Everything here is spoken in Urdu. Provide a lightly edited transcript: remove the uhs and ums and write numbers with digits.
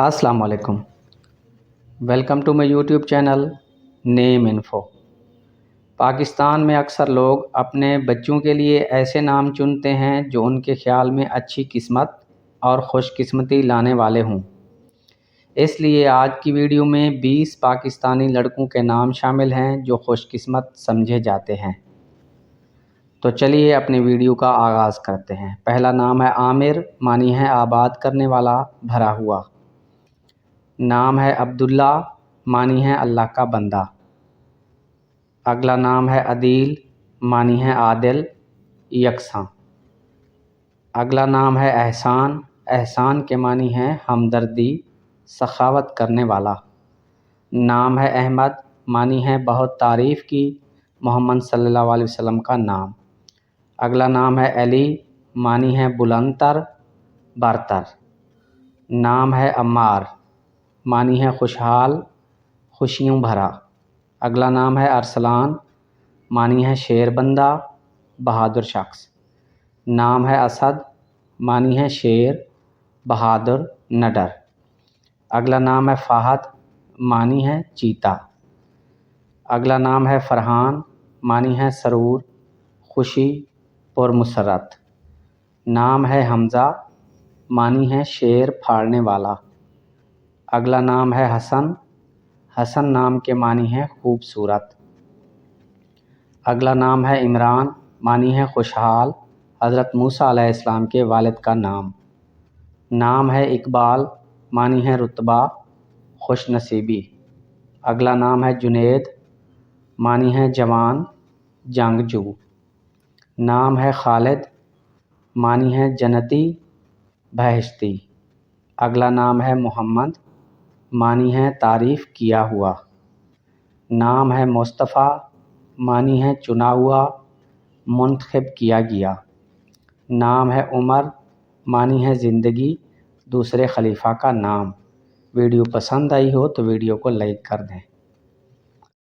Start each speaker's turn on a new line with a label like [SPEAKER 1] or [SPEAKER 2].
[SPEAKER 1] السلام علیکم، welcome to my YouTube channel name info. Pakistan میں اکثر لوگ اپنے بچوں کے لیے ایسے نام چنتے ہیں جو ان کے خیال میں اچھی قسمت اور خوش قسمتی لانے والے ہوں۔ اس لیے آج کی ویڈیو میں 20 پاکستانی لڑکوں کے نام شامل ہیں جو خوش قسمت سمجھے جاتے ہیں۔ تو چلیے اپنی ویڈیو کا آغاز کرتے ہیں۔ پہلا نام ہے عامر، معنی ہے آباد کرنے والا، بھرا ہوا۔ نام ہے عبداللہ، معنی ہے اللہ کا بندہ۔ اگلا نام ہے عدیل، معنی ہے عادل، یکساں۔ اگلا نام ہے احسان، احسان کے معنی ہے ہمدردی، سخاوت کرنے والا۔ نام ہے احمد، معنی ہے بہت تعریف کی، محمد صلی اللہ علیہ وسلم کا نام۔ اگلا نام ہے علی، معنی ہے بلند تر، برتر۔ نام ہے عمار، معنی ہے خوشحال، خوشیوں بھرا۔ اگلا نام ہے ارسلان، معنی ہے شیر بندہ، بہادر شخص۔ نام ہے اسد، معنی ہے شیر، بہادر، نڈر۔ اگلا نام ہے فہد، معنی ہے چیتا۔ اگلا نام ہے فرحان، معنی ہے سرور، خوشی، پرمسرت۔ نام ہے حمزہ، معنی ہے شیر پھاڑنے والا۔ اگلا نام ہے حسن، حسن نام کے معنی ہے خوبصورت۔ اگلا نام ہے عمران، معنی ہے خوشحال، حضرت موسیٰ علیہ السلام کے والد کا نام۔ نام ہے اقبال، معنی ہے رتبہ، خوش نصیبی۔ اگلا نام ہے جنید، معنی ہے جوان، جنگجو۔ نام ہے خالد، معنی ہے جنتی، بہشتی۔ اگلا نام ہے محمد، معنی ہے تعریف کیا ہوا۔ نام ہے مصطفیٰ، معنی ہے چنا ہوا، منتخب کیا گیا۔ نام ہے عمر، معنی ہے زندگی، دوسرے خلیفہ کا نام۔ ویڈیو پسند آئی ہو تو ویڈیو کو لائک کر دیں۔